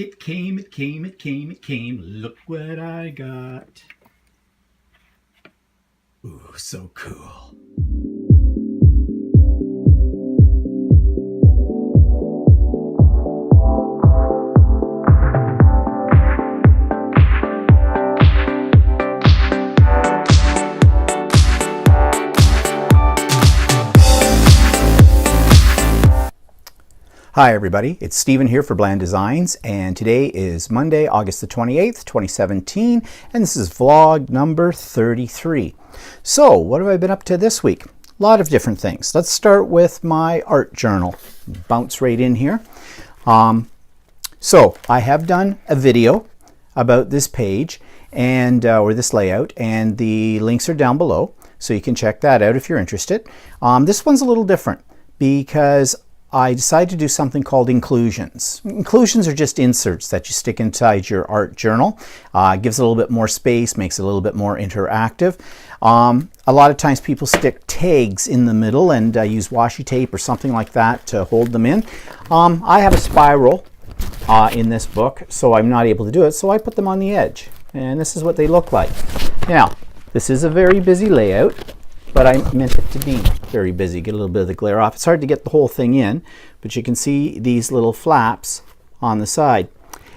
It came, it came, it came, it came. Look what I got. Ooh, so cool. Hi everybody, it's Stephen here for Bland Designs, and today is Monday, August the 28th, 2017, and this is vlog number 33. So, what have I been up to this week? A lot of different things. Let's start with my art journal. Bounce right in here. So, I have done a video about this page, and or this layout, and the links are down below, so you can check that out if you're interested. This one's a little different because I decided to do something called inclusions. Inclusions are just inserts that you stick inside your art journal. Gives it a little bit more space, makes it a little bit more interactive. A lot of times people stick tags in the middle and use washi tape or something like that to hold them in. I have a spiral in this book, so I'm not able to do it, so I put them on the edge. And this is what they look like. Now, this is a very busy layout, but I meant it to be very busy. Get a little bit of the glare off. It's hard to get the whole thing in, but you can see these little flaps on the side.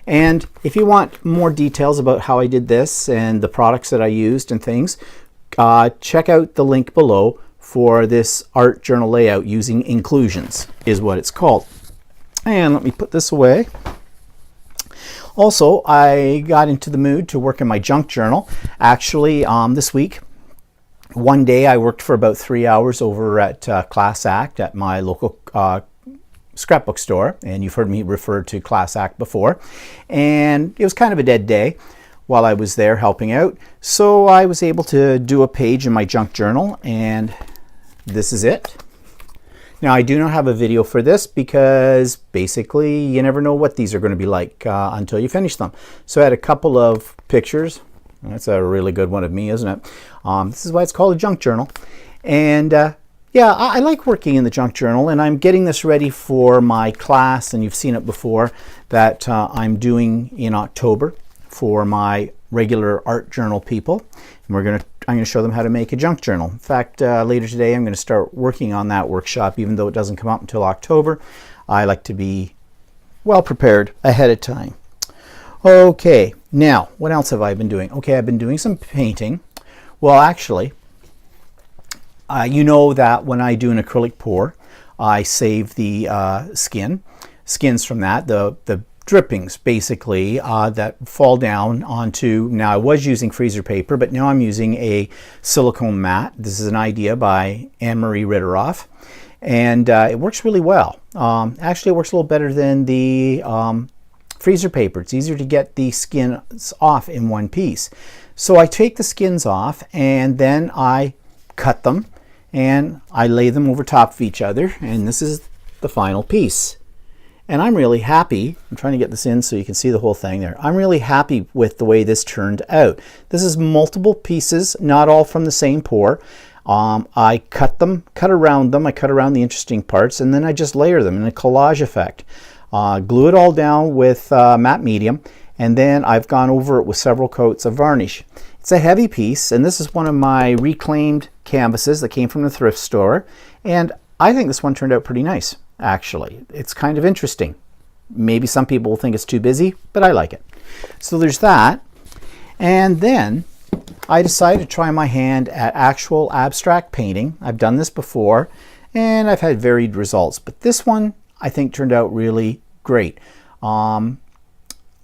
And if you want more details about how I did this and the products that I used and things, check out the link below for this art journal layout using inclusions, is what it's called. And let me put this away. Also, I got into the mood to work in my junk journal. Actually, this week, one day I worked for about 3 hours over at Class Act at my local scrapbook store, and you've heard me refer to Class Act before, and it was kind of a dead day while I was there helping out, so I was able to do a page in my junk journal, and this is it. Now, I do not have a video for this because basically you never know what these are going to be like until you finish them. So I had a couple of pictures. That's a really good one of me, isn't it? This is why it's called a junk journal. And yeah, I like working in the junk journal, and I'm getting this ready for my class, and you've seen it before, that I'm doing in October for my regular art journal people. And I'm going to show them how to make a junk journal. In fact, later today I'm going to start working on that workshop, even though it doesn't come up until October. I like to be well prepared ahead of time. Okay, now, what else have I been doing? Okay, I've been doing some painting. Well, actually, you know that when I do an acrylic pour, I save the skins from that, the drippings, basically, that fall down onto, now I was using freezer paper, but now I'm using a silicone mat. This is an idea by Anne-Marie Ritteroff, and it works really well. Actually, it works a little better than the freezer paper. It's easier to get the skins off in one piece. So I take the skins off and then I cut them and I lay them over top of each other, and this is the final piece. And I'm really happy. I'm trying to get this in so you can see the whole thing there. I'm really happy with the way this turned out. This is multiple pieces, not all from the same pour. I cut around them, I cut around the interesting parts, and then I just layer them in a collage effect. Glue it all down with matte medium, and then I've gone over it with several coats of varnish. It's a heavy piece, and this is one of my reclaimed canvases that came from the thrift store, and I think this one turned out pretty nice, actually. It's kind of interesting. Maybe some people will think it's too busy, but I like it. So there's that, and then I decided to try my hand at actual abstract painting. I've done this before, and I've had varied results, but this one I think turned out really great.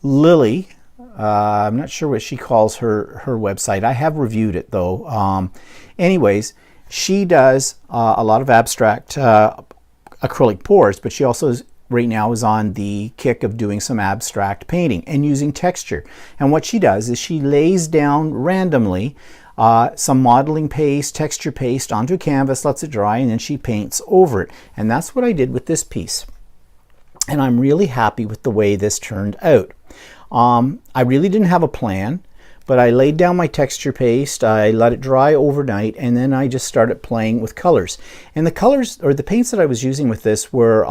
Lily, I'm not sure what she calls her website. I have reviewed it though. Anyways, she does a lot of abstract acrylic pours, but she also right now is on the kick of doing some abstract painting and using texture. And what she does is she lays down randomly some modeling paste, texture paste onto a canvas, lets it dry, and then she paints over it. And that's what I did with this piece. And I'm really happy with the way this turned out. I really didn't have a plan, but I laid down my texture paste, I let it dry overnight, and then I just started playing with colors. And the colors, or the paints that I was using with this were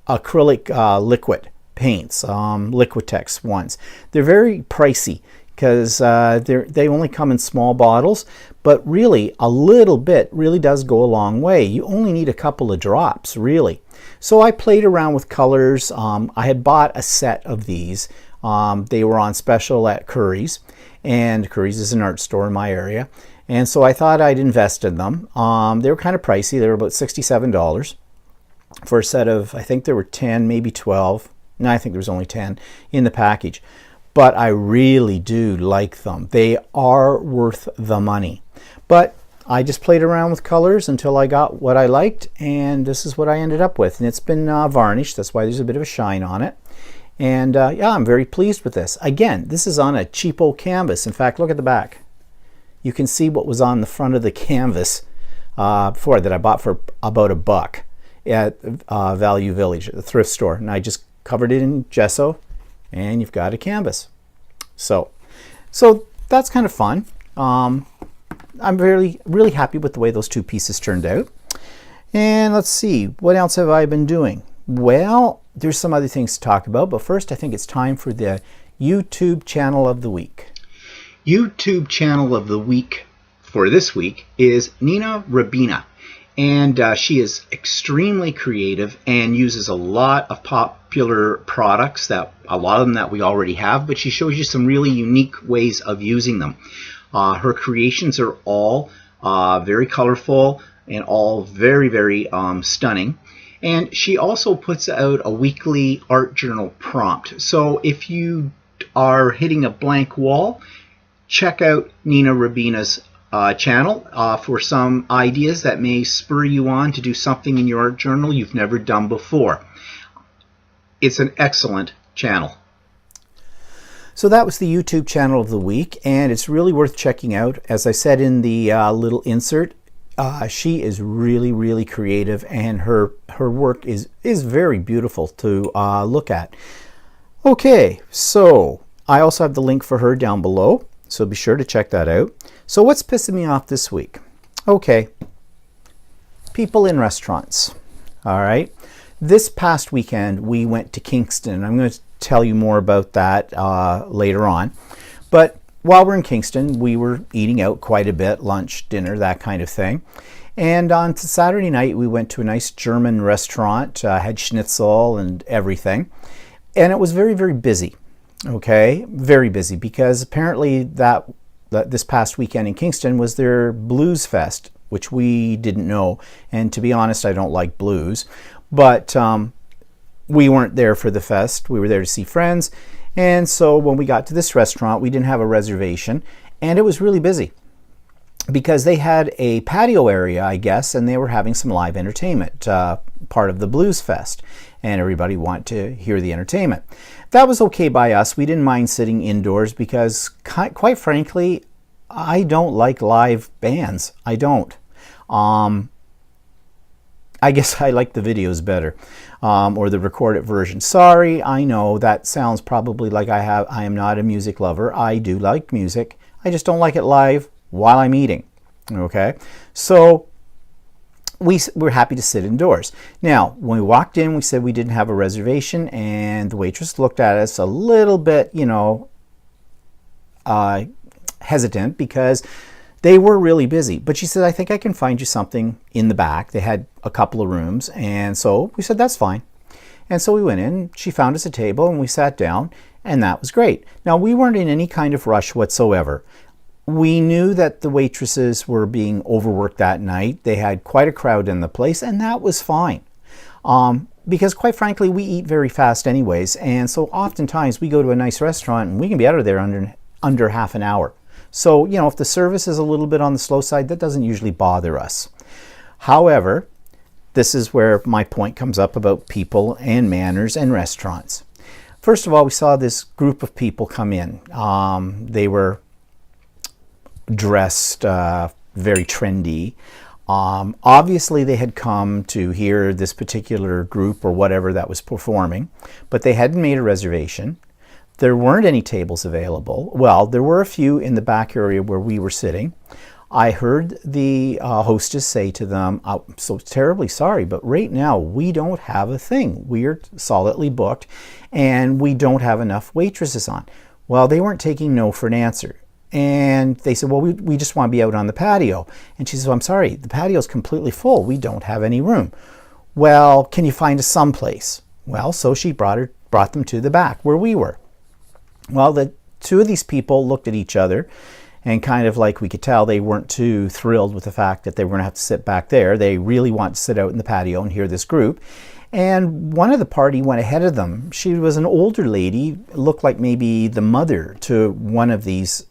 acrylic liquid paints, Liquitex ones. They're very pricey because they only come in small bottles, but really a little bit really does go a long way. You only need a couple of drops, really. So I played around with colors. I had bought a set of these. They were on special at Curry's, and Curry's is an art store in my area. And so I thought I'd invest in them. They were kind of pricey. They were about $67 for a set of, I think there were 10, maybe 12. No, I think there was only 10 in the package. But I really do like them. They are worth the money. But I just played around with colors until I got what I liked, and this is what I ended up with. And it's been varnished. That's why there's a bit of a shine on it. And yeah, I'm very pleased with this. Again, this is on a cheapo canvas. In fact, look at the back. You can see what was on the front of the canvas before that I bought for about $1 at Value Village, at the thrift store. And I just covered it in gesso, and you've got a canvas. So that's kind of fun. I'm really happy with the way those two pieces turned out. And let's see, what else have I been doing? Well, there's some other things to talk about, but first I think it's time for the YouTube channel of the week. YouTube channel of the week for this week is Nina Ribena. And she is extremely creative and uses a lot of popular products, that a lot of them that we already have, but she shows you some really unique ways of using them. Her creations are all very colorful and all very, very stunning. And she also puts out a weekly art journal prompt. So if you are hitting a blank wall, check out Nina Ribena's channel for some ideas that may spur you on to do something in your art journal you've never done before. It's an excellent channel. So that was the YouTube channel of the week, and it's really worth checking out. As I said in the little insert, she is really, really creative, and her work is very beautiful to look at. Okay, so I also have the link for her down below, so be sure to check that out. So what's pissing me off this week? Okay, people in restaurants. All right, this past weekend we went to Kingston. I'm going to tell you more about that later on. But while we're in Kingston, we were eating out quite a bit, lunch, dinner, that kind of thing. And on Saturday night, we went to a nice German restaurant, had schnitzel and everything. And it was very, very busy. Okay, very busy, because apparently this past weekend in Kingston was their blues fest, which we didn't know. And to be honest, I don't like blues. But we weren't there for the fest. We were there to see friends. And so when we got to this restaurant, we didn't have a reservation, and it was really busy because they had a patio area, I guess, and they were having some live entertainment, part of the Blues Fest, and everybody wanted to hear the entertainment. That was okay by us. We didn't mind sitting indoors because, quite frankly, I don't like live bands. I don't. I guess I like the videos better, or the recorded version. Sorry, I know that sounds probably like I am not a music lover. I do like music. I just don't like it live while I'm eating. Okay, so we're happy to sit indoors. Now, when we walked in, we said we didn't have a reservation, and the waitress looked at us a little bit, hesitant, because they were really busy. But she said, I think I can find you something in the back. They had a couple of rooms. And so we said, that's fine. And so we went in, she found us a table, and we sat down, and that was great. Now, we weren't in any kind of rush whatsoever. We knew that the waitresses were being overworked that night. They had quite a crowd in the place, and that was fine. Because quite frankly, we eat very fast anyways. And so oftentimes we go to a nice restaurant and we can be out of there under half an hour. So, if the service is a little bit on the slow side, that doesn't usually bother us. However, this is where my point comes up about people and manners and restaurants. First of all, we saw this group of people come in. They were dressed very trendy. Obviously, they had come to hear this particular group or whatever that was performing, but they hadn't made a reservation. There weren't any tables available. Well, there were a few in the back area where we were sitting. I heard the hostess say to them, I'm so terribly sorry, but right now we don't have a thing. We're solidly booked and we don't have enough waitresses on. Well, they weren't taking no for an answer. And they said, well, we just want to be out on the patio. And she said, well, I'm sorry, the patio's completely full. We don't have any room. Well, can you find us someplace? Well, so she brought them to the back where we were. Well, the two of these people looked at each other and kind of like we could tell they weren't too thrilled with the fact that they were going to have to sit back there. They really want to sit out in the patio and hear this group. And one of the party went ahead of them. She was an older lady, looked like maybe the mother to one of these,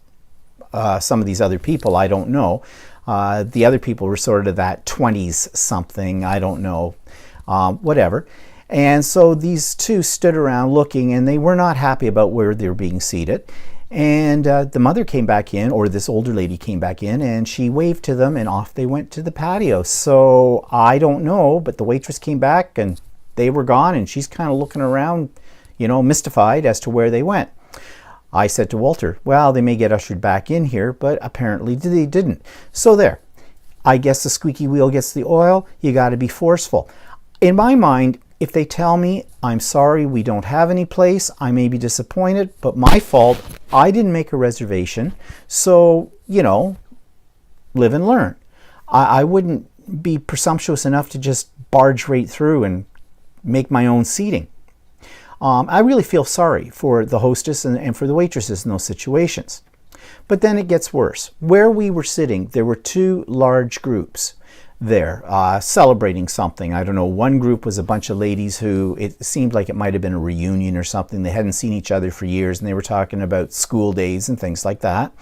some of these other people, I don't know. The other people were sort of that 20s something, I don't know, whatever. And so these two stood around looking, and they were not happy about where they were being seated. And the mother came back in, or this older lady came back in, and she waved to them, and off they went to the patio. So I don't know, but the waitress came back, and they were gone, and she's kind of looking around, you know, mystified as to where they went. I said to Walter, well, they may get ushered back in here, but apparently they didn't. So there. I guess the squeaky wheel gets the oil. You got to be forceful. In my mind, if they tell me, I'm sorry, we don't have any place, I may be disappointed, but my fault, I didn't make a reservation. So, you know, live and learn. I wouldn't be presumptuous enough to just barge right through and make my own seating. I really feel sorry for the hostess and for the waitresses in those situations. But then it gets worse. Where we were sitting, there were two large groups there celebrating something. I don't know, one group was a bunch of ladies who it seemed like it might have been a reunion or something. They hadn't seen each other for years, and they were talking about school days and things like that.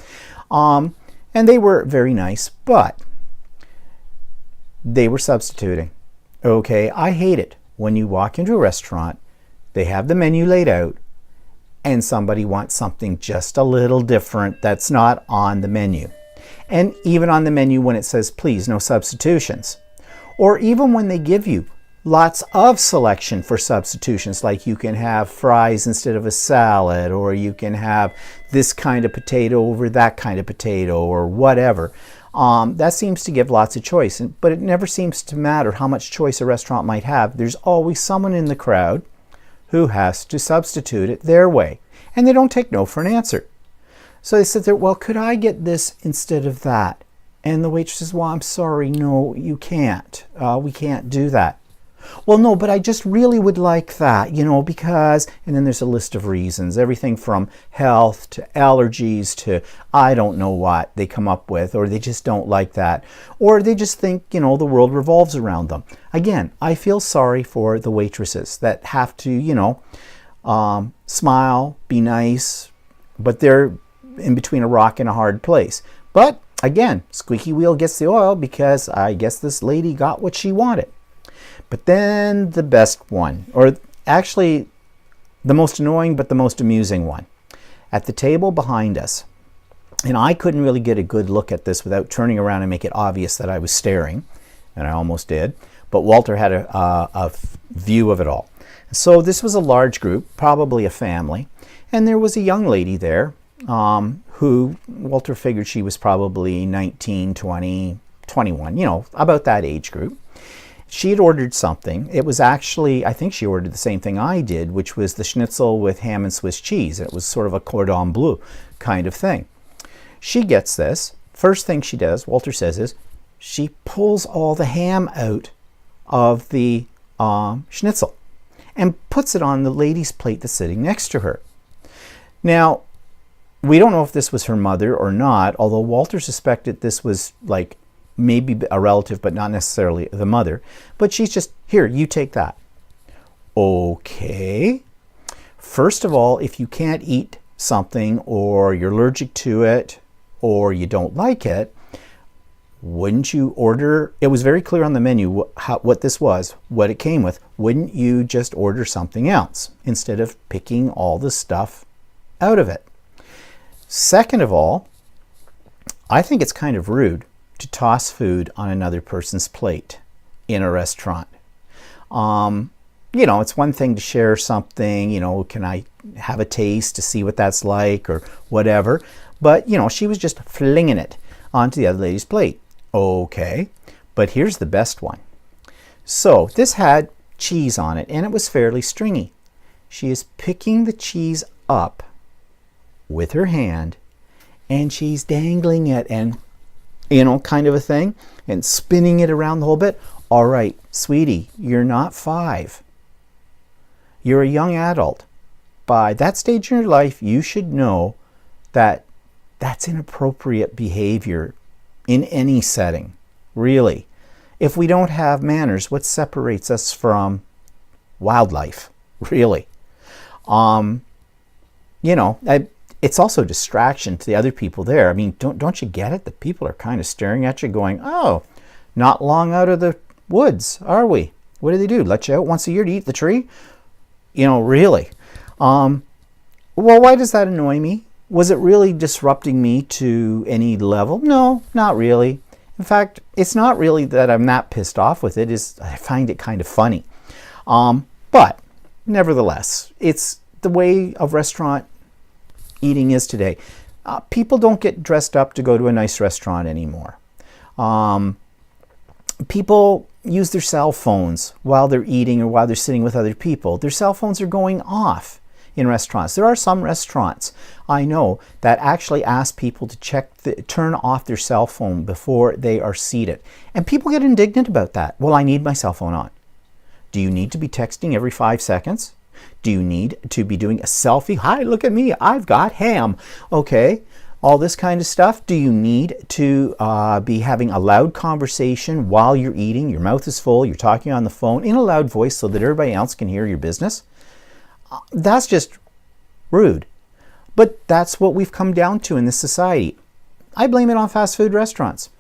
And they were very nice, but they were substituting. Okay, I hate it when you walk into a restaurant, they have the menu laid out, and somebody wants something just a little different that's not on the menu. And even on the menu when it says, please, no substitutions. Or even when they give you lots of selection for substitutions, like you can have fries instead of a salad, or you can have this kind of potato over that kind of potato, or whatever. That seems to give lots of choice, but it never seems to matter how much choice a restaurant might have. There's always someone in the crowd who has to substitute it their way, and they don't take no for an answer. So they sit there, well, could I get this instead of that? And the waitress says, well, I'm sorry, no, you can't. We can't do that. Well, no, but I just really would like that, you know, because, and then there's a list of reasons, everything from health to allergies to I don't know what they come up with, or they just don't like that, or they just think, you know, the world revolves around them. Again, I feel sorry for the waitresses that have to, you know, smile, be nice, but they're in between a rock and a hard place. But again, squeaky wheel gets the oil, because I guess this lady got what she wanted. But then the best one, or actually the most annoying but the most amusing one, at the table behind us. And I couldn't really get a good look at this without turning around and make it obvious that I was staring, and I almost did. But Walter had a view of it all. So this was a large group, probably a family, and there was a young lady there who Walter figured she was probably 19, 20, 21, you know, about that age group. She had ordered something. It was actually, I think she ordered the same thing I did, which was the schnitzel with ham and Swiss cheese. It was sort of a cordon bleu kind of thing. She gets this. First thing she does, Walter says, is she pulls all the ham out of the schnitzel and puts it on the lady's plate that's sitting next to her. Now, we don't know if this was her mother or not, although Walter suspected this was like maybe a relative, but not necessarily the mother. But she's just, here, you take that. Okay. First of all, if you can't eat something, or you're allergic to it, or you don't like it, wouldn't you order, it was very clear on the menu what this was, what it came with, wouldn't you just order something else instead of picking all the stuff out of it? Second of all, I think it's kind of rude to toss food on another person's plate in a restaurant. You know, it's one thing to share something, you know, can I have a taste to see what that's like or whatever, but you know, she was just flinging it. onto the other lady's plate. Okay, but here's the best one. So this had cheese on it, and it was fairly stringy. She is picking the cheese up with her hand, and she's dangling it, and kind of a thing, and spinning it around the whole bit. All right, sweetie, you're not 5. You're a young adult. By that stage in your life, you should know that that's inappropriate behavior in any setting, really. If we don't have manners, what separates us from wildlife, really? It's also a distraction to the other people there. I mean, don't you get it? The people are kind of staring at you going, oh, not long out of the woods, are we? What do? Let you out once a year to eat the tree? Really. Well, why does that annoy me? Was it really disrupting me to any level? No, not really. In fact, it's not really that I'm that pissed off with it. I find it kind of funny. But nevertheless, it's the way of restaurant eating is today. People don't get dressed up to go to a nice restaurant anymore. People use their cell phones while they're eating or while they're sitting with other people. Their cell phones are going off in restaurants. There are some restaurants I know that actually ask people to turn off their cell phone before they are seated. And people get indignant about that. Well, I need my cell phone on. Do you need to be texting every 5 seconds? Do you need to be doing a selfie? Hi, look at me, I've got ham. Okay, all this kind of stuff. Do you need to be having a loud conversation while you're eating? Your mouth is full, you're talking on the phone in a loud voice so that everybody else can hear your business? That's just rude. But that's what we've come down to in this society. I blame it on fast food restaurants.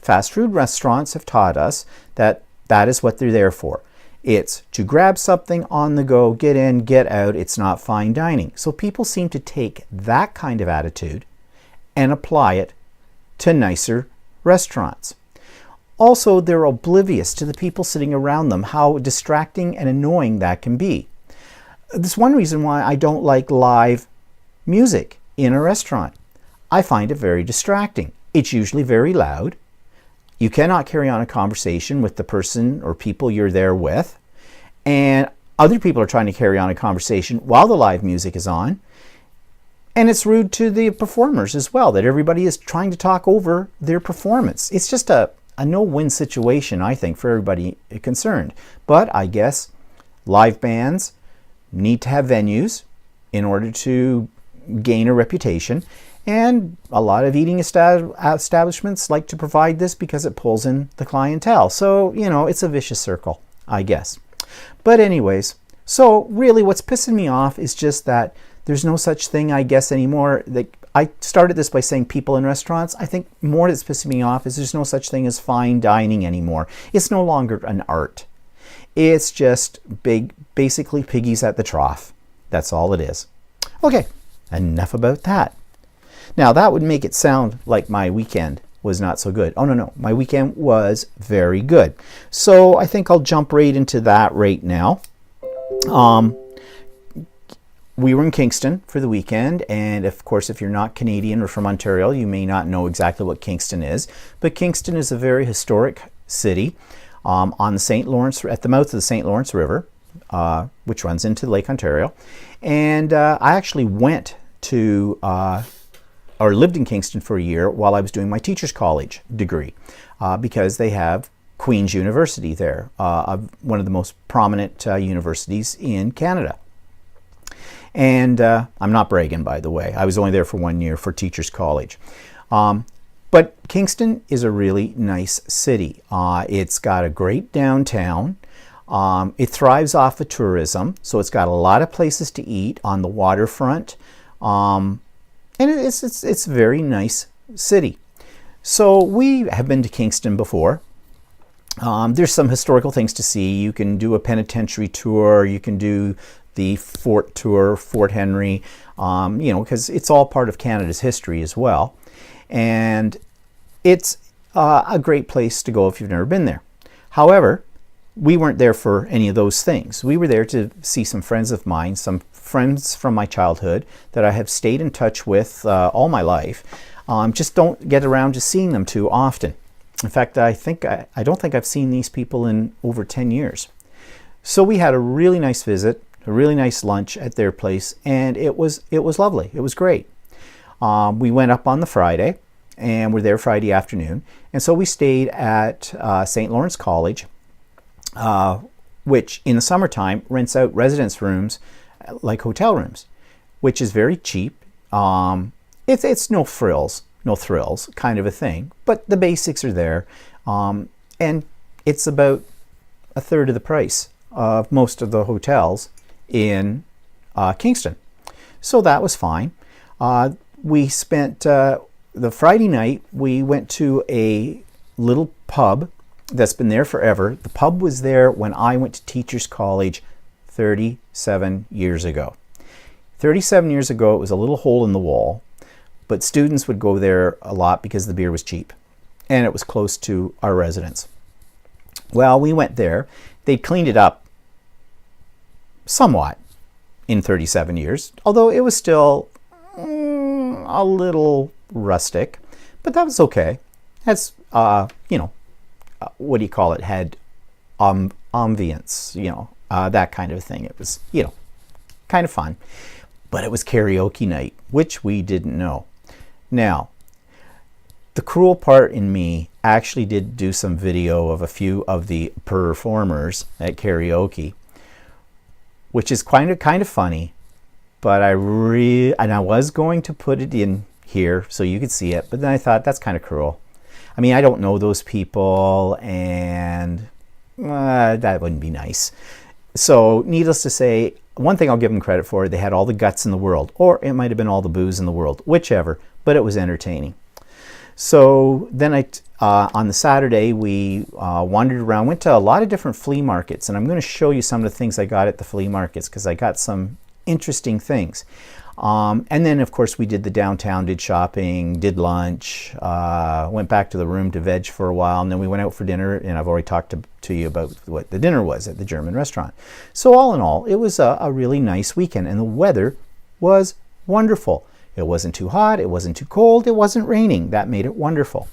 Fast food restaurants have taught us that that is what they're there for. It's to grab something on the go, get in, get out. It's not fine dining. So people seem to take that kind of attitude and apply it to nicer restaurants. Also, they're oblivious to the people sitting around them, how distracting and annoying that can be. That's one reason why I don't like live music in a restaurant. I find it very distracting. It's usually very loud. You cannot carry on a conversation with the person or people you're there with. And other people are trying to carry on a conversation while the live music is on. And it's rude to the performers as well, that everybody is trying to talk over their performance. It's just a no-win situation, I think, for everybody concerned. But I guess live bands need to have venues in order to gain a reputation. And a lot of eating establishments like to provide this because it pulls in the clientele. So, it's a vicious circle, I guess. But anyways, so really what's pissing me off is just that there's no such thing, I guess, anymore. I started this by saying people in restaurants. I think more that's pissing me off is there's no such thing as fine dining anymore. It's no longer an art. It's just basically piggies at the trough. That's all it is. Okay, enough about that. Now, that would make it sound like my weekend was not so good. Oh, no. My weekend was very good. So I think I'll jump right into that right now. We were in Kingston for the weekend. And, of course, if you're not Canadian or from Ontario, you may not know exactly what Kingston is. But Kingston is a very historic city on the St. Lawrence, at the mouth of the St. Lawrence River, which runs into Lake Ontario. And I actually went to... or lived in Kingston for a year while I was doing my teacher's college degree because they have Queen's University there, one of the most prominent universities in Canada. And I'm not bragging, by the way. I was only there for 1 year for teacher's college. But Kingston is a really nice city. It's got a great downtown. It thrives off of tourism, so it's got a lot of places to eat on the waterfront. And it's a very nice city. So we have been to Kingston before. There's some historical things to see. You can do a penitentiary tour. You can do the fort tour, Fort Henry, because it's all part of Canada's history as well. And it's a great place to go if you've never been there. However, we weren't there for any of those things. We were there to see some friends of mine, some friends from my childhood that I have stayed in touch with all my life. Just don't get around to seeing them too often. In fact, I don't think I've seen these people in over 10 years. So we had a really nice visit, a really nice lunch at their place, and it was lovely. It was great. We went up on the Friday, and we're there Friday afternoon. And so we stayed at St. Lawrence College, which in the summertime rents out residence rooms like hotel rooms, which is very cheap. It's no thrills kind of a thing, but the basics are there. And it's about a third of the price of most of the hotels in Kingston. So that was fine. We spent the Friday night, we went to a little pub that's been there forever. The pub was there when I went to Teachers College 37 years ago. 37 years ago, it was a little hole in the wall, but students would go there a lot because the beer was cheap and it was close to our residence. Well, we went there. They cleaned it up somewhat in 37 years, although it was still a little rustic, but that was okay. That's, what do you call it? Had ambience, that kind of thing. It was, kind of fun. But it was karaoke night, which we didn't know. Now, the cruel part in me actually did do some video of a few of the performers at karaoke, which is kind of funny, but I was going to put it in here so you could see it, but then I thought that's kind of cruel. I mean, I don't know those people, and that wouldn't be nice. So needless to say, one thing I'll give them credit for, they had all the guts in the world, or it might have been all the booze in the world, whichever, but it was entertaining. So then on the Saturday, we wandered around, went to a lot of different flea markets, and I'm going to show you some of the things I got at the flea markets because I got some interesting things. And then, of course, we did the downtown, did shopping, did lunch, went back to the room to veg for a while, and then we went out for dinner, and I've already talked to you about what the dinner was at the German restaurant. So all in all, it was a really nice weekend, and the weather was wonderful. It wasn't too hot, it wasn't too cold, it wasn't raining. That made it wonderful.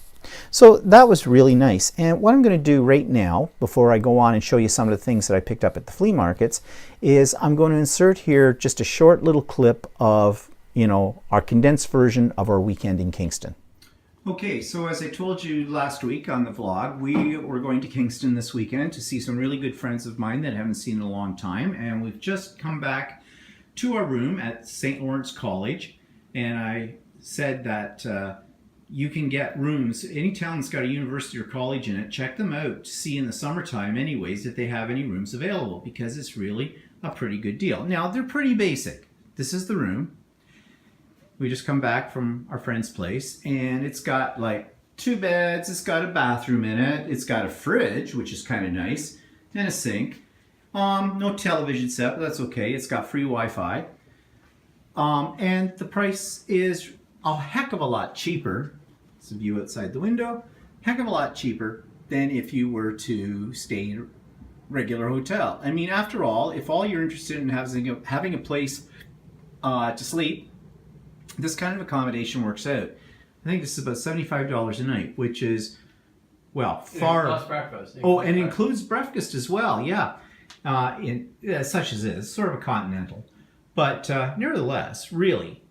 So that was really nice. And what I'm going to do right now, before I go on and show you some of the things that I picked up at the flea markets, is I'm going to insert here just a short little clip of, our condensed version of our weekend in Kingston. Okay, so as I told you last week on the vlog, we were going to Kingston this weekend to see some really good friends of mine that I haven't seen in a long time. And we've just come back to our room at St. Lawrence College. And I said that you can get rooms, any town that's got a university or college in it, check them out to see in the summertime anyways if they have any rooms available, because it's really a pretty good deal. Now, they're pretty basic. This is the room. We just come back from our friend's place, and it's got like 2 beds, it's got a bathroom in it, it's got a fridge, which is kind of nice, and a sink. No television set, but that's okay. It's got free Wi-Fi. And the price is a heck of a lot cheaper. It's a view outside the window. Heck of a lot cheaper than if you were to stay in a regular hotel. I mean, after all, if all you're interested in having a place to sleep, this kind of accommodation works out. I think this is about $75 a night, which is, well, far... Plus breakfast. Oh, and includes breakfast as well, yeah. Such as it is, sort of a continental. But nevertheless, really,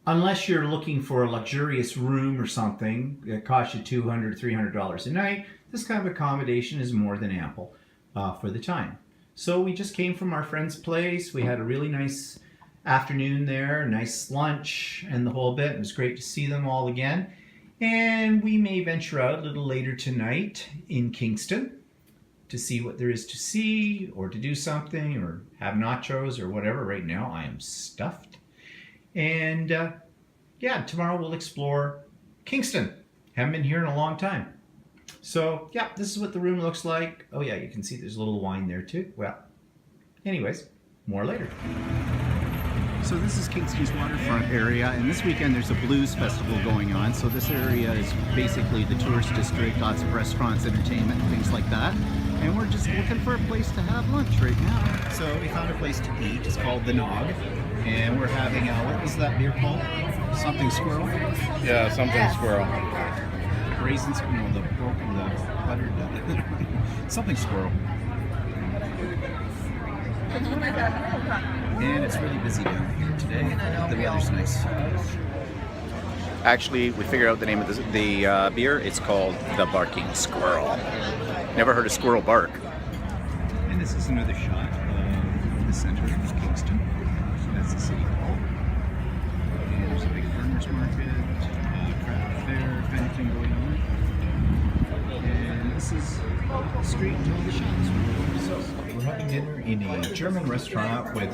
unless you're looking for a luxurious room or something that costs you $200, $300 a night, this kind of accommodation is more than ample for the time. So we just came from our friend's place. We had a really nice afternoon there, nice lunch and the whole bit. It was great to see them all again. And we may venture out a little later tonight in Kingston to see what there is to see, or to do something, or have nachos or whatever. Right now I am stuffed. And yeah, tomorrow we'll explore Kingston. Haven't been here in a long time. So yeah, this is what the room looks like. Oh yeah, you can see there's a little wine there too. Well, anyways, more later. So this is Kingston's waterfront area, and this weekend there's a blues festival going on. So this area is basically the tourist district, lots of restaurants, entertainment, and things like that. And we're just looking for a place to have lunch right now. So we found a place to eat. It's called The Nog, and we're having what was that beer called? Something Squirrel? Yeah, something squirrel. Raisins, no, the buttered, something Squirrel. And it's really busy down here today. The weather's nice. Actually, we figured out the name of the beer. It's called the Barking Squirrel. Never heard a squirrel bark. And this is another shot of the center of Kingston. So that's the city hall. And there's a big farmers market, craft fair, if anything going on. And this is the street and all the shops. So we're having dinner in a German restaurant with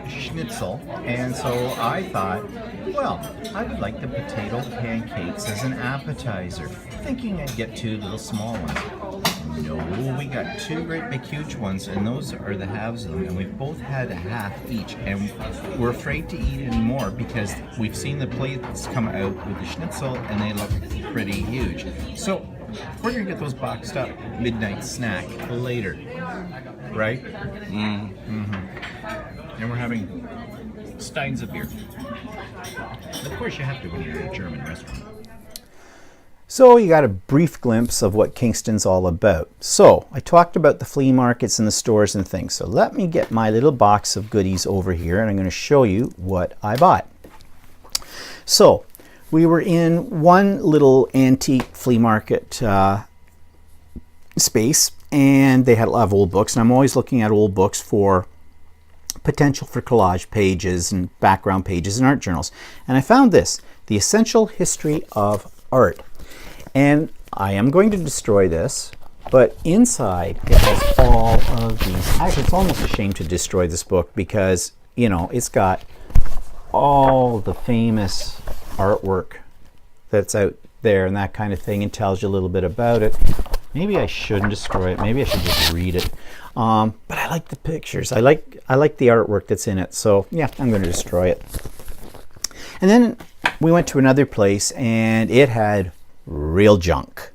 schnitzel, and so I thought, well, I would like the potato pancakes as an appetizer, thinking I'd get 2 little small ones. No, we got 2 great big huge ones, and those are the halves of them, and we've both had a half each, and we're afraid to eat any more because we've seen the plates come out with the schnitzel and they look pretty huge. So we're gonna get those boxed up midnight snack later, right? Mm-hmm. And we're having steins of beer. Of course you have to when you're at a German restaurant. So you got a brief glimpse of what Kingston's all about. So I talked about the flea markets and the stores and things. So let me get my little box of goodies over here and I'm going to show you what I bought. So we were in one little antique flea market space, and they had a lot of old books, and I'm always looking at old books for potential for collage pages and background pages and art journals. And I found this, The Essential History of Art. And I am going to destroy this, but inside it has all of these. Actually, it's almost a shame to destroy this book because, you know, it's got all the famous artwork that's out there and that kind of thing, and tells you a little bit about it. Maybe I shouldn't destroy it. Maybe I should just read it. But I like the pictures. I like the artwork that's in it. So yeah, I'm going to destroy it. And then we went to another place, and it had real junk.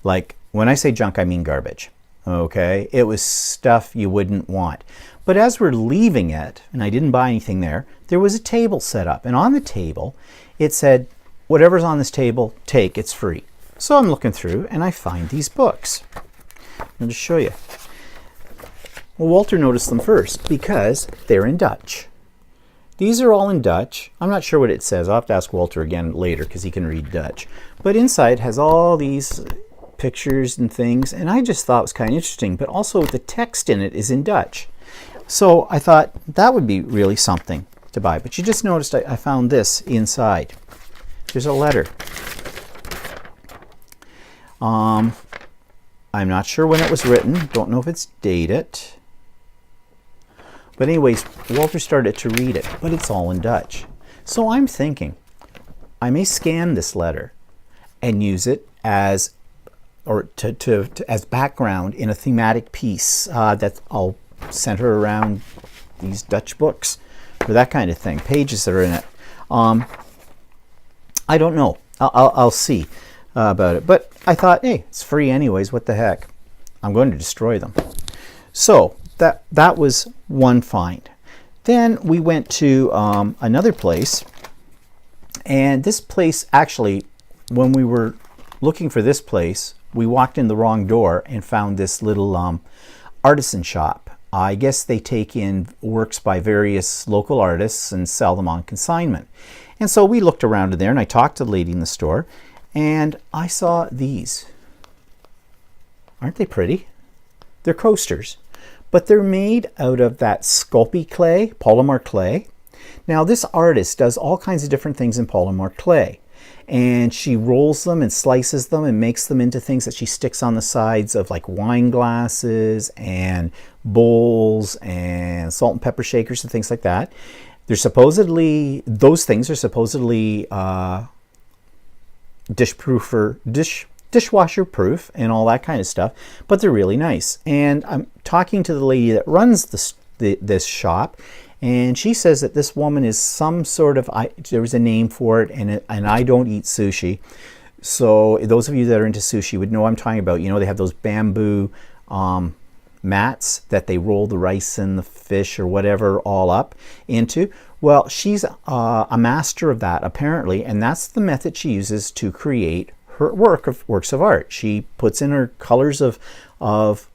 Like, when I say junk, I mean garbage. Okay, it was stuff you wouldn't want. But as we're leaving it, and I didn't buy anything there was a table set up, and on the table it said, whatever's on this table, take, it's free. So I'm looking through and I find these books. I'll just show you. Well, Walter noticed them first because they're in Dutch. These are all in Dutch. I'm not sure what it says. I'll have to ask Walter again later because he can read Dutch. But inside has all these pictures and things, and I just thought it was kind of interesting, but also the text in it is in Dutch. So I thought that would be really something to buy. But you just noticed I found this inside. There's a letter. I'm not sure when it was written. Don't know if it's dated. But anyways, Walter started to read it, but it's all in Dutch. So I'm thinking I may scan this letter and use it as as background in a thematic piece that I'll center around these Dutch books or that kind of thing, pages that are in it. I don't know. I'll see about it. But I thought, hey, it's free anyways. What the heck? I'm going to destroy them. So that was one find. Then we went to another place. And this place, actually, when we were looking for this place, we walked in the wrong door and found this little artisan shop. I guess they take in works by various local artists and sell them on consignment. And so we looked around in there, and I talked to the lady in the store, and I saw these. Aren't they pretty? They're coasters, but they're made out of that Sculpey clay, polymer clay. Now this artist does all kinds of different things in polymer clay, and she rolls them and slices them and makes them into things that she sticks on the sides of like wine glasses and bowls and salt and pepper shakers and things like that. They're supposedly, those things are supposedly dishwasher proof and all that kind of stuff, but they're really nice. And I'm talking to the lady that runs this shop, And she says that this woman is some sort of, there was a name for it, and I don't eat sushi. So those of you that are into sushi would know what I'm talking about. You know, they have those bamboo mats that they roll the rice and the fish or whatever all up into. Well, she's a master of that apparently, and that's the method she uses to create her works of art. She puts in her colors of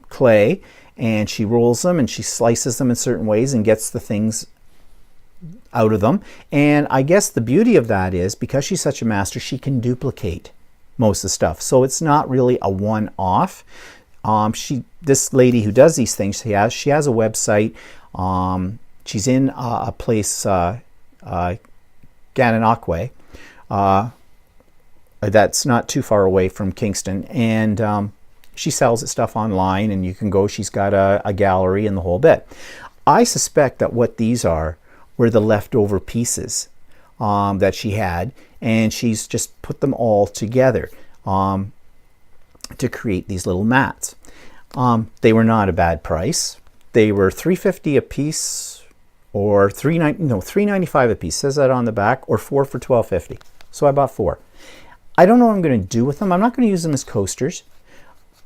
clay, and she rolls them and she slices them in certain ways and gets the things out of them. And I guess the beauty of that is, because she's such a master, she can duplicate most of the stuff. So it's not really a one-off. This lady who does these things, she has a website. She's in a place, Gananoque, that's not too far away from Kingston, and she sells it stuff online, and you can go. She's got a gallery and the whole bit. I suspect that what these are were the leftover pieces that she had, and she's just put them all together to create these little mats. They were not a bad price. They were $3.50 a piece, or $3.95 a piece. Says that on the back, or 4 for $12.50. So I bought 4. I don't know what I'm going to do with them. I'm not going to use them as coasters,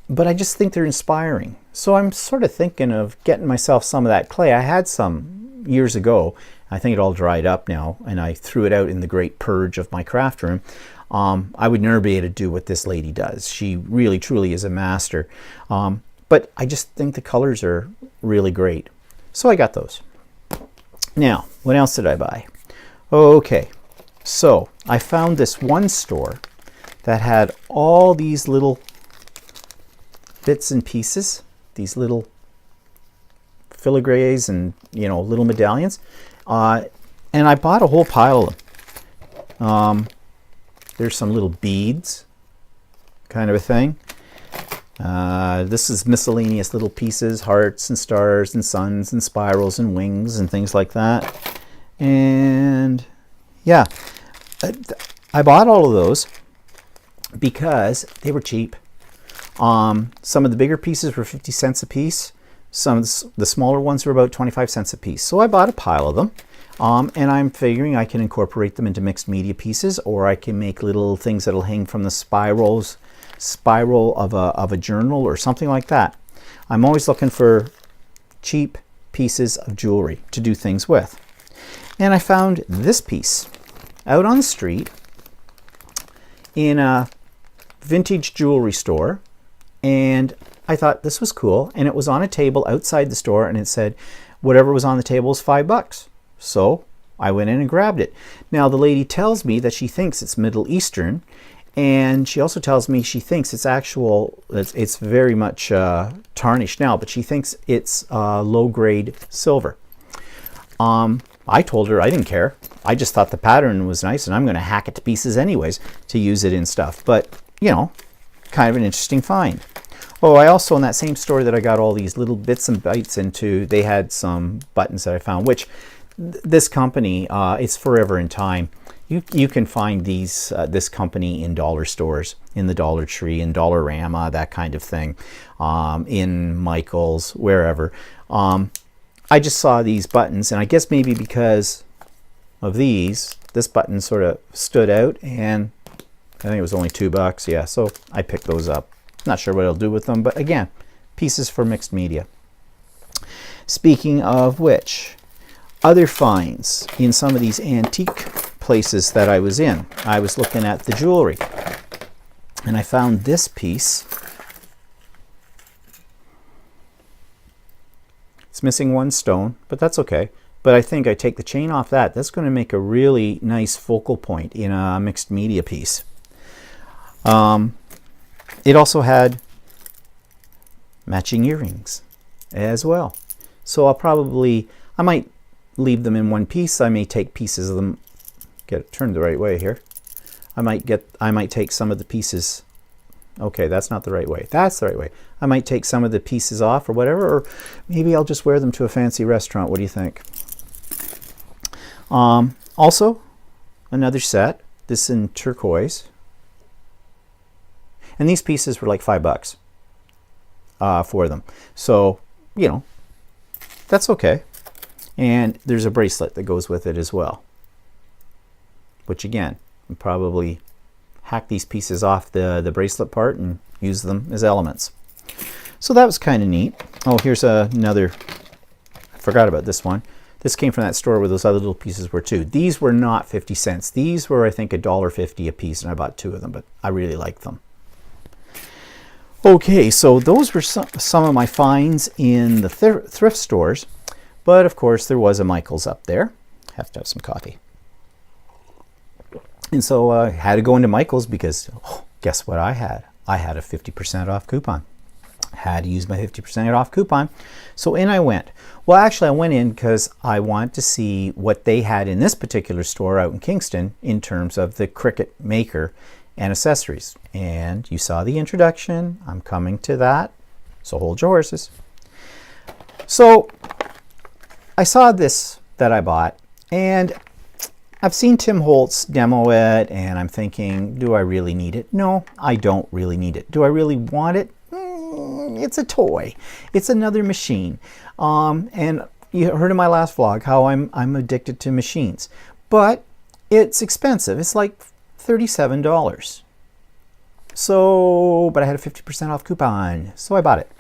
but I just think they're inspiring. So I'm sort of thinking of getting myself some of that clay. I had some years ago. I think it all dried up now, and I threw it out in the great purge of my craft room. I would never be able to do what this lady does. She really, truly is a master. But I just think the colors are really great. So I got those. Now, what else did I buy? Okay, so I found this one store that had all these little bits and pieces, these little filigrees and, you know, little medallions. And I bought a whole pile of them. There's some little beads, kind of a thing. This is miscellaneous little pieces, hearts and stars and suns and spirals and wings and things like that. And yeah, I bought all of those because they were cheap. Some of the bigger pieces were 50 cents a piece. Some of the smaller ones were about 25 cents a piece. So I bought a pile of them. And I'm figuring I can incorporate them into mixed media pieces, or I can make little things that'll hang from the spiral of a journal or something like that. I'm always looking for cheap pieces of jewelry to do things with. And I found this piece out on the street in a vintage jewelry store, and I thought this was cool, and it was on a table outside the store, and it said whatever was on the table is $5. So I went in and grabbed it. Now the lady tells me that she thinks it's Middle Eastern, and she also tells me she thinks it's very much tarnished now, but she thinks it's low-grade silver. I told her I didn't care. I just thought the pattern was nice, and I'm going to hack it to pieces anyways to use it in stuff. But, you know, kind of an interesting find. Oh, I also, in that same store that I got all these little bits and bytes into, they had some buttons that I found, which this company, it's Forever in Time. You can find this company in dollar stores, in the Dollar Tree, in Dollarama, that kind of thing, in Michael's, wherever. I just saw these buttons, and I guess maybe because of this button sort of stood out, and I think it was only $2. Yeah, so I picked those up. Not sure what I'll do with them, but again, pieces for mixed media. Speaking of which, other finds in some of these antique places that I was in. I was looking at the jewelry, and I found this piece. It's missing one stone, but that's okay. But I think I take the chain off that. That's going to make a really nice focal point in a mixed media piece. It also had matching earrings as well. So I might leave them in one piece. I may take pieces of them, get it turned the right way here. I might take some of the pieces. Okay, that's not the right way. That's the right way. I might take some of the pieces off or whatever, or maybe I'll just wear them to a fancy restaurant. What do you think? Also, another set, this in turquoise. And these pieces were like $5 for them. So, you know, that's okay. And there's a bracelet that goes with it as well, which again, you probably hack these pieces off the bracelet part and use them as elements. So that was kind of neat. Oh, here's another, I forgot about this one. This came from that store where those other little pieces were too. These were not 50 cents. These were, I think, $1.50 a piece, and I bought 2 of them, but I really like them. Okay, so those were some of my finds in the thrift stores, but of course there was a Michael's up there. Have to have some coffee. And so I had to go into Michael's because, guess what I had? I had a 50% off coupon. Had to use my 50% off coupon. So in I went. Well, actually I went in because I wanted to see what they had in this particular store out in Kingston in terms of the CRICUT Maker and accessories. And you saw the introduction. I'm coming to that. So hold your horses. So I saw this that I bought, and I've seen Tim Holtz demo it, and I'm thinking, do I really need it? No, I don't really need it. Do I really want it? It's a toy. It's another machine. And you heard in my last vlog how I'm addicted to machines. But it's expensive. It's like $37. So, but I had a 50% off coupon, so I bought it.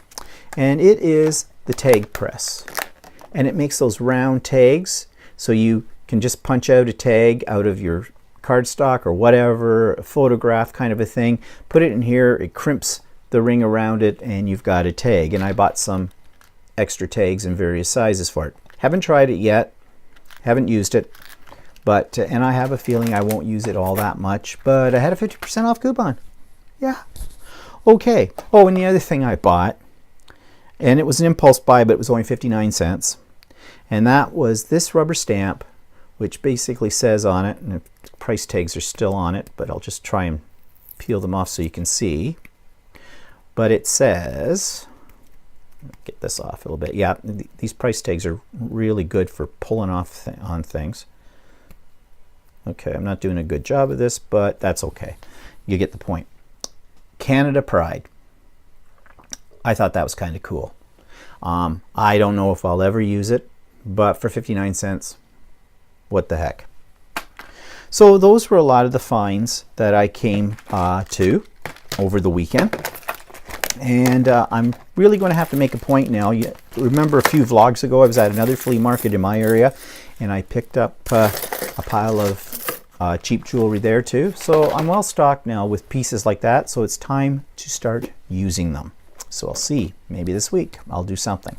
And it is the tag press. And it makes those round tags, so you can just punch out a tag out of your cardstock or whatever, a photograph kind of a thing, put it in here, it crimps the ring around it, and you've got a tag. And I bought some extra tags in various sizes for it. Haven't tried it yet, haven't used it, but and I have a feeling I won't use it all that much, but I had a 50% off coupon. Yeah. Okay. Oh, and the other thing I bought, and it was an impulse buy, but it was only 59 cents, and that was this rubber stamp, which basically says on it, and the price tags are still on it, but I'll just try and peel them off so you can see. But it says, get this off a little bit. Yeah, these price tags are really good for pulling off on things. Okay, I'm not doing a good job of this, but that's okay. You get the point. Canada Pride. I thought that was kind of cool. I don't know if I'll ever use it, but for 59 cents, what the heck. So those were a lot of the finds that I came to over the weekend. And I'm really going to have to make a point now. You remember a few vlogs ago I was at another flea market in my area, and I picked up a pile of cheap jewelry there too. So I'm well stocked now with pieces like that, so it's time to start using them. So I'll see, maybe this week I'll do something.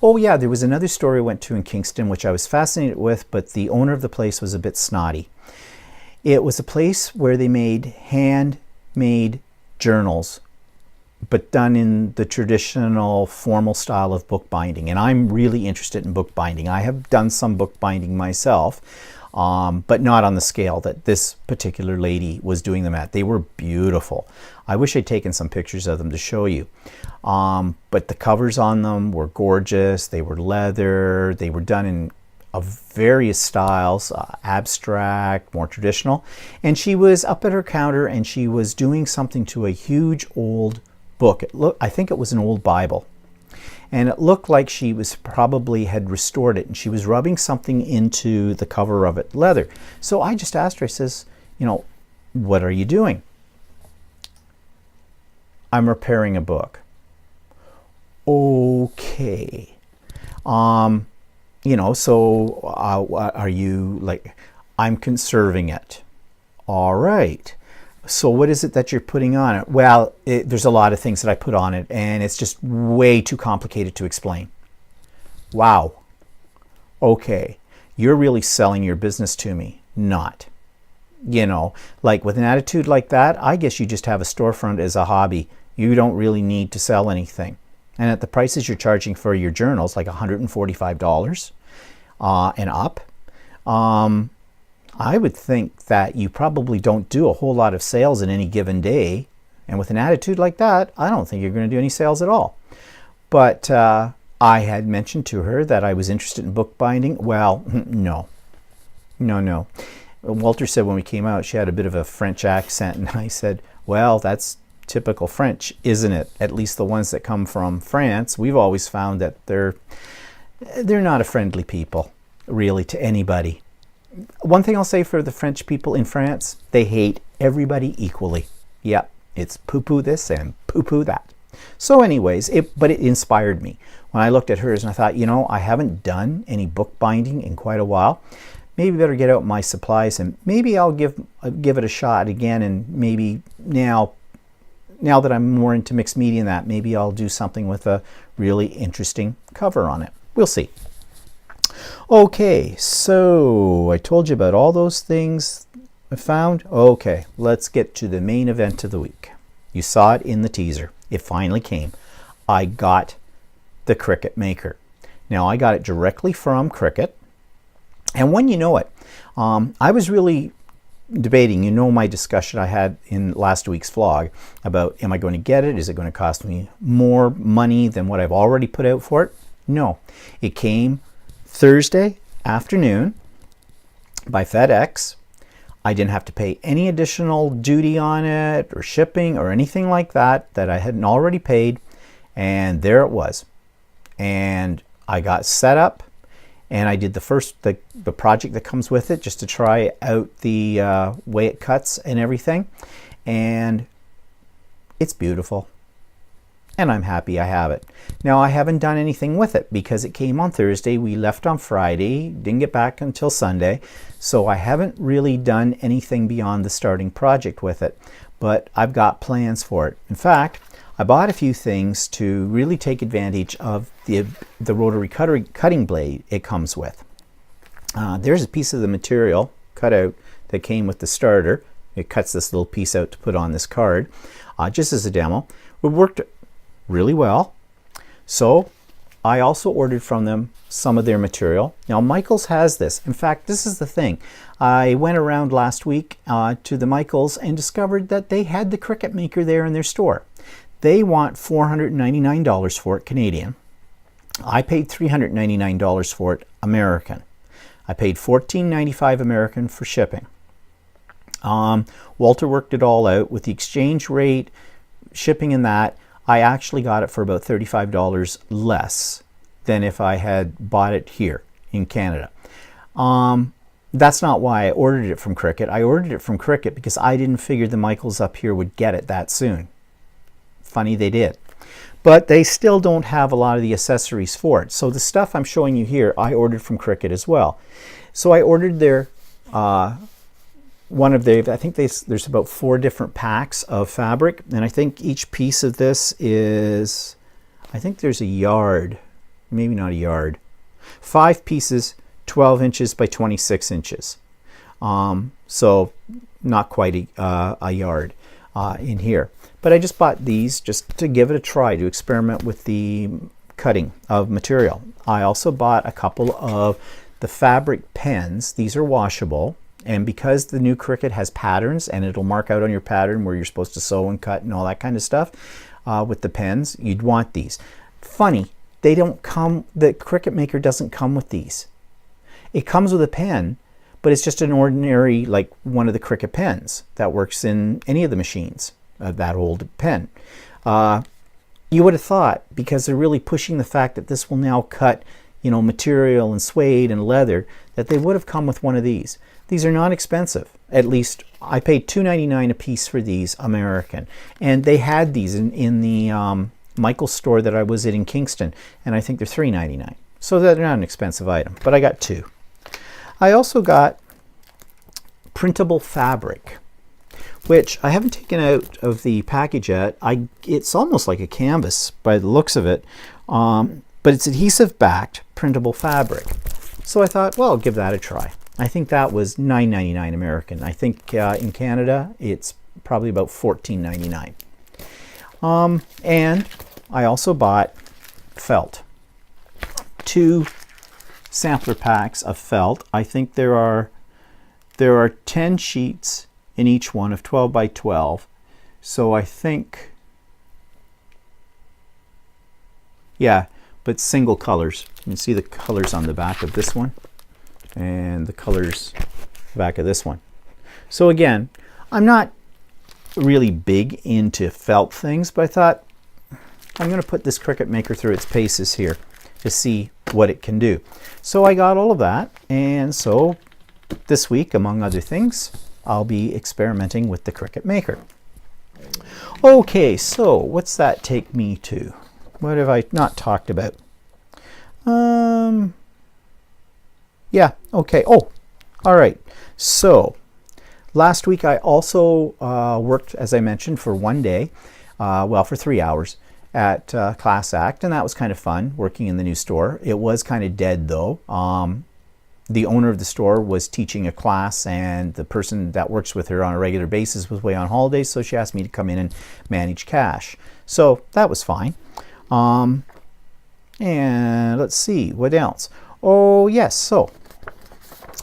Oh yeah, there was another store I went to in Kingston which I was fascinated with, but the owner of the place was a bit snotty. It was a place where they made handmade journals, but done in the traditional formal style of bookbinding. And I'm really interested in bookbinding. I have done some bookbinding myself, but not on the scale that this particular lady was doing them at. They were beautiful. I wish I'd taken some pictures of them to show you. But the covers on them were gorgeous. They were leather. They were done in of various styles, abstract, more traditional. And she was up at her counter and she was doing something to a huge old book. I think it was an old Bible, and it looked like she was probably had restored it, and she was rubbing something into the cover of it, leather. So I just asked her, I says, you know, what are you doing? I'm repairing a book. Okay. You know, so are you like, I'm conserving it. All right. So what is it that you're putting on it? Well, there's a lot of things that I put on it, and it's just way too complicated to explain. Wow. Okay. You're really selling your business to me. Not. You know, like with an attitude like that, I guess you just have a storefront as a hobby. You don't really need to sell anything. And at the prices you're charging for your journals, like $145 and up, I would think that you probably don't do a whole lot of sales in any given day. And with an attitude like that, I don't think you're going to do any sales at all. But I had mentioned to her that I was interested in bookbinding. Well, no. No. Walter said when we came out, she had a bit of a French accent. And I said, well, that's typical French, isn't it? At least the ones that come from France. We've always found that they're they're not a friendly people, really, to anybody. One thing I'll say for the French people in France, they hate everybody equally. Yep, it's poo-poo this and poo-poo that. So anyways, but it inspired me. When I looked at hers and I thought, you know, I haven't done any bookbinding in quite a while. Maybe better get out my supplies and maybe I'll give it a shot again, and maybe now that I'm more into mixed media and that, maybe I'll do something with a really interesting cover on it. We'll see. Okay, so I told you about all those things I found. Okay, let's get to the main event of the week. You saw it in the teaser. It finally came. I got the CRICUT Maker. Now, I got it directly from CRICUT. And when you know it, I was really debating, you know, my discussion I had in last week's vlog about, am I going to get it? Is it going to cost me more money than what I've already put out for it? No. It came Thursday afternoon by FedEx. I didn't have to pay any additional duty on it or shipping or anything like that I hadn't already paid. And there it was. And I got set up and I did the project that comes with it just to try out the way it cuts and everything. And it's beautiful. And I'm happy I have it. Now, I haven't done anything with it because it came on Thursday. We left on Friday, didn't get back until Sunday. So I haven't really done anything beyond the starting project with it. But I've got plans for it. In fact, I bought a few things to really take advantage of the rotary cutting blade it comes with. There's a piece of the material cut out that came with the starter. It cuts this little piece out to put on this card, just as a demo. It worked really well. So I also ordered from them some of their material. Now, Michaels has this. In fact, this is the thing. I went around last week to the Michaels and discovered that they had the CRICUT Maker there in their store. They want $499 for it, Canadian. I paid $399 for it, American. I paid $14.95 American for shipping. Walter worked it all out with the exchange rate, shipping and that. I actually got it for about $35 less than if I had bought it here in Canada. That's not why I ordered it from CRICUT. I ordered it from CRICUT because I didn't figure the Michaels up here would get it that soon. Funny they did. But they still don't have a lot of the accessories for it. So the stuff I'm showing you here, I ordered from CRICUT as well. So I ordered their, I think there's about 4 different packs of fabric. And I think each piece of this is, I think there's a yard, maybe not a yard. 5 pieces, 12 inches by 26 inches. So not quite a yard in here. But I just bought these just to give it a try, to experiment with the cutting of material. I also bought a couple of the fabric pens. These are washable. And because the new CRICUT has patterns and it'll mark out on your pattern where you're supposed to sew and cut and all that kind of stuff with the pens, you'd want these. Funny, they don't come, the CRICUT Maker doesn't come with these. It comes with a pen, but it's just an ordinary, like one of the CRICUT pens that works in any of the machines. That old pen. You would have thought, because they're really pushing the fact that this will now cut, you know, material and suede and leather, that they would have come with one of these. These are not expensive. At least I paid $2.99 a piece for these, American. And they had these in the Michael's store that I was at in Kingston, and I think they're $3.99. So they're not an expensive item, but I got 2. I also got printable fabric, which I haven't taken out of the package yet. It's almost like a canvas by the looks of it, but it's adhesive-backed printable fabric. So I thought, well, I'll give that a try. I think that was $9.99 American. I think in Canada, it's probably about $14.99. And I also bought felt. 2 sampler packs of felt. I think there are 10 sheets in each one of 12 by 12. So I think, yeah, but single colors. You can see the colors on the back of this one and the colors back of this one. So again, I'm not really big into felt things, but I thought I'm going to put this CRICUT Maker through its paces here to see what it can do. So I got all of that, and so this week, among other things, I'll be experimenting with the CRICUT Maker. Okay, so what's that take me to? What have I not talked about? Yeah, okay. Oh, all right. So last week I also worked, as I mentioned, for one day, well, for 3 hours at Class Act, and that was kind of fun, working in the new store. It was kind of dead, though. The owner of the store was teaching a class, and the person that works with her on a regular basis was away on holidays, so she asked me to come in and manage cash. So that was fine. And let's see, what else? Oh, yes, so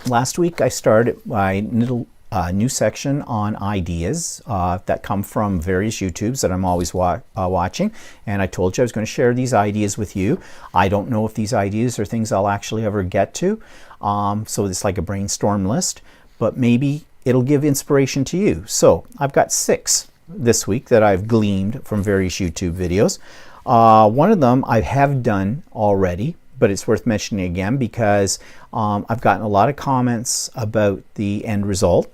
last week I started my little new section on ideas that come from various YouTubes that I'm always watching, and I told you I was going to share these ideas with you. I don't know if these ideas are things I'll actually ever get to, so it's like a brainstorm list, but maybe it'll give inspiration to you. So I've got 6 this week that I've gleaned from various YouTube videos. One of them I have done already, but it's worth mentioning again because I've gotten a lot of comments about the end result,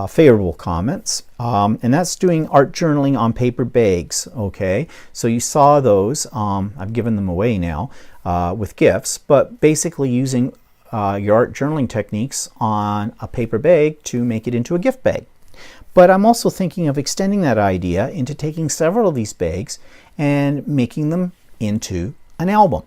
favorable comments, and that's doing art journaling on paper bags. Okay, so you saw those. I've given them away now with gifts, but basically using your art journaling techniques on a paper bag to make it into a gift bag. But I'm also thinking of extending that idea into taking several of these bags and making them into an album.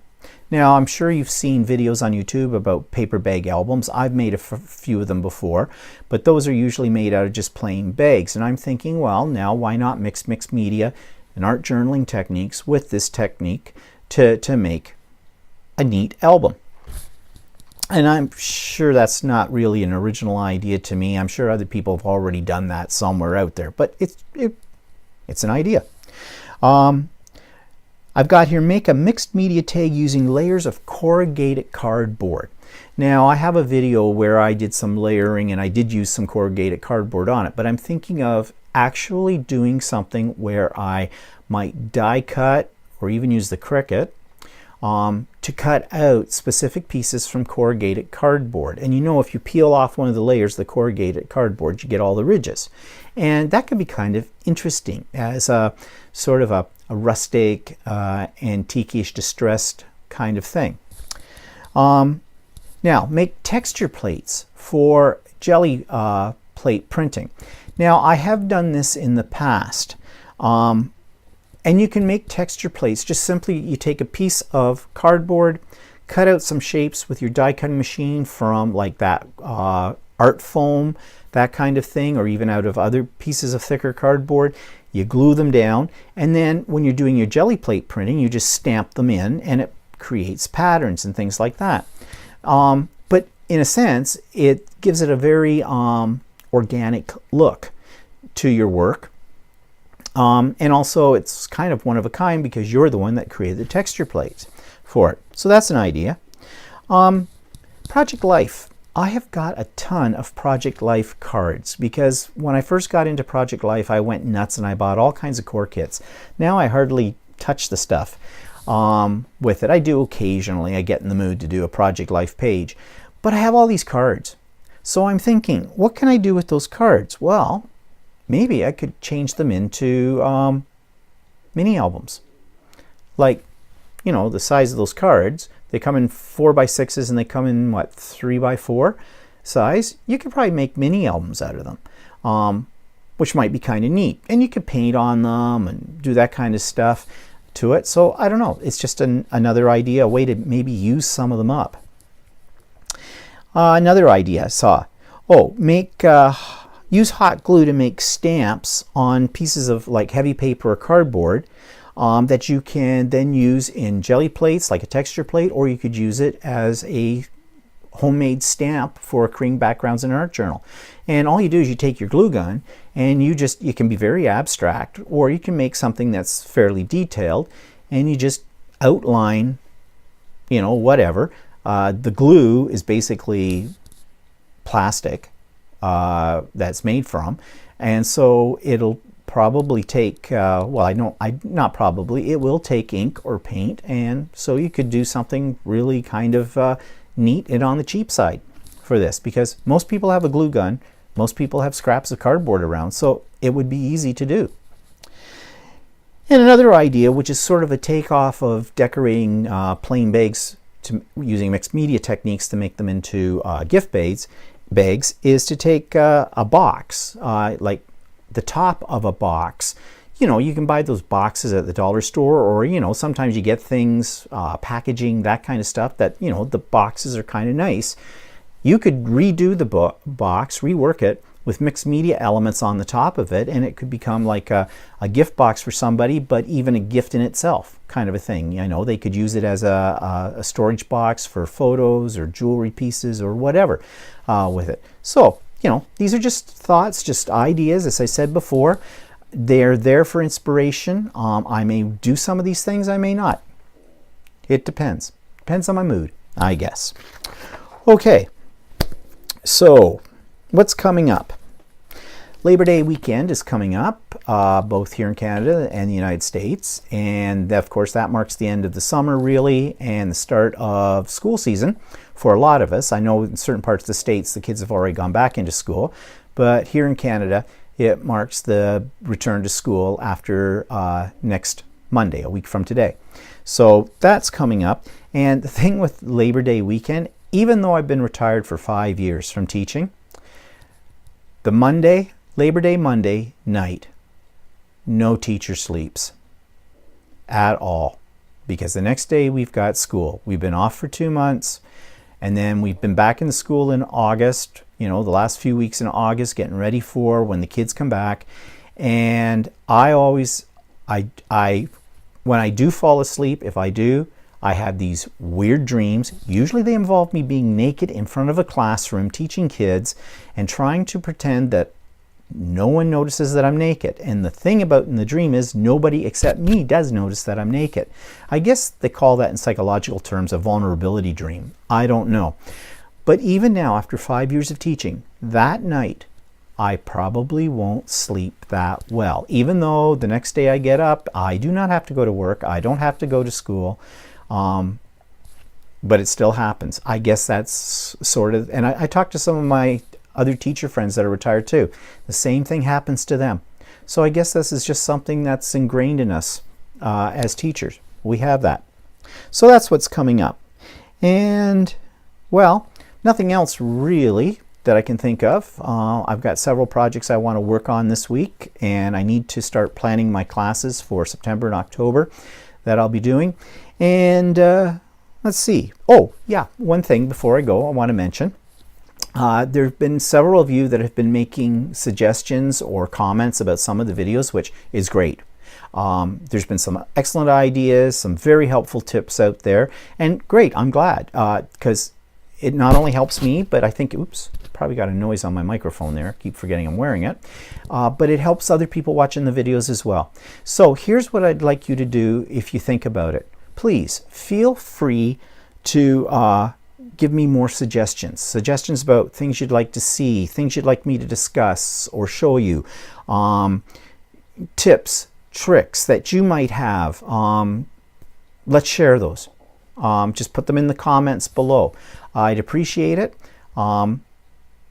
Now, I'm sure you've seen videos on YouTube about paper bag albums. I've made a few of them before, but those are usually made out of just plain bags. And I'm thinking, well, now why not mix mixed media and art journaling techniques with this technique to make a neat album? And I'm sure that's not really an original idea to me. I'm sure other people have already done that somewhere out there, but it's an idea. I've got here, make a mixed media tag using layers of corrugated cardboard. Now, I have a video where I did some layering and I did use some corrugated cardboard on it, but I'm thinking of actually doing something where I might die cut or even use the CRICUT to cut out specific pieces from corrugated cardboard. And you know, if you peel off one of the layers of the corrugated cardboard, you get all the ridges. And that can be kind of interesting as a sort of a rustic, antique-ish, distressed kind of thing. Now, make texture plates for jelly plate printing. Now, I have done this in the past. And you can make texture plates. Just simply, you take a piece of cardboard, cut out some shapes with your die cutting machine from like that art foam, that kind of thing, or even out of other pieces of thicker cardboard. You glue them down, and then when you're doing your jelly plate printing, you just stamp them in, and it creates patterns and things like that. But in a sense, it gives it a very organic look to your work. And also it's kind of one of a kind because you're the one that created the texture plates for it. So that's an idea. Project Life. I have got a ton of Project Life cards because when I first got into Project Life, I went nuts and I bought all kinds of core kits. Now I hardly touch the stuff with it. I do occasionally. I get in the mood to do a Project Life page. But I have all these cards. So I'm thinking, what can I do with those cards? Well, maybe I could change them into mini albums. Like, you know, the size of those cards. They come in 4x6s and they come in, what, 3x4 size? You could probably make mini albums out of them, which might be kind of neat. And you could paint on them and do that kind of stuff to it. So I don't know. It's just another idea, a way to maybe use some of them up. Another idea I saw. Oh, use hot glue to make stamps on pieces of like heavy paper or cardboard that you can then use in jelly plates, like a texture plate, or you could use it as a homemade stamp for creating backgrounds in an art journal. And all you do is you take your glue gun and you can be very abstract, or you can make something that's fairly detailed, and you just outline, you know, whatever. The glue is basically plastic that's made from, and so it'll probably take, well, not probably, it will take ink or paint, and so you could do something really kind of neat and on the cheap side for this, because most people have a glue gun, most people have scraps of cardboard around, so it would be easy to do. And another idea, which is sort of a takeoff of decorating plain bags using mixed media techniques to make them into gift bags, is to take a box, like the top of a box. You know, you can buy those boxes at the dollar store, or, you know, sometimes you get things, packaging, that kind of stuff that, you know, the boxes are kind of nice. You could redo the box, rework it with mixed media elements on the top of it, and it could become like a gift box for somebody, but even a gift in itself kind of a thing. You know, they could use it as a storage box for photos or jewelry pieces or whatever with it. So, you know, these are just thoughts, just ideas. As I said before, they're there for inspiration. I may do some of these things, I may not. It depends. Depends on my mood, I guess. Okay, so what's coming up? Labor Day weekend is coming up, both here in Canada and the United States. And of course, that marks the end of the summer, really, and the start of school season for a lot of us. I know in certain parts of the States, the kids have already gone back into school. But here in Canada, it marks the return to school after next Monday, a week from today. So that's coming up. And the thing with Labor Day weekend, even though I've been retired for 5 years from teaching, the Monday, Labor Day Monday night, no teacher sleeps at all, because the next day we've got school. We've been off for 2 months, and then we've been back in the school in August, you know, the last few weeks in August, getting ready for when the kids come back. And when I do fall asleep, if I do, I have these weird dreams. Usually they involve me being naked in front of a classroom teaching kids and trying to pretend that no one notices that I'm naked. And the thing about in the dream is nobody except me does notice that I'm naked. I guess they call that in psychological terms a vulnerability dream. I don't know. But even now, after 5 years of teaching, that night I probably won't sleep that well. Even though the next day I get up, I do not have to go to work, I don't have to go to school. But it still happens. I guess that's sort of, and I talked to some of my other teacher friends that are retired too. The same thing happens to them. So I guess this is just something that's ingrained in us as teachers. We have that. So that's what's coming up. And, well, nothing else really that I can think of. I've got several projects I want to work on this week, and I need to start planning my classes for September and October that I'll be doing. And let's see. Oh, yeah, one thing before I go I want to mention. There have been several of you that have been making suggestions or comments about some of the videos, which is great. There's been some excellent ideas, some very helpful tips out there, and great, I'm glad, because it not only helps me, but I think, oops, probably got a noise on my microphone there, keep forgetting I'm wearing it, but it helps other people watching the videos as well. So here's what I'd like you to do if you think about it. Please feel free to give me more suggestions about things you'd like to see, things you'd like me to discuss or show you, tips, tricks that you might have. Let's share those. Just put them in the comments below. I'd appreciate it, and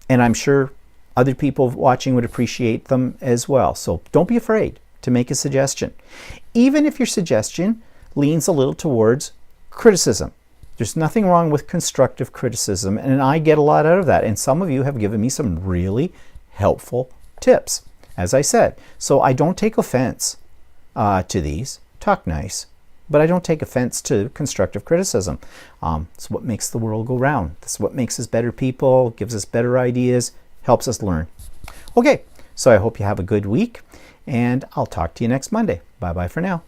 I'm sure other people watching would appreciate them as well. So don't be afraid to make a suggestion, even if your suggestion leans a little towards criticism. There's nothing wrong with constructive criticism, and I get a lot out of that. And some of you have given me some really helpful tips, as I said. So I don't take offense to these. Talk nice, but I don't take offense to constructive criticism. It's what makes the world go round. It's what makes us better people, gives us better ideas, helps us learn. Okay, so I hope you have a good week, and I'll talk to you next Monday. Bye-bye for now.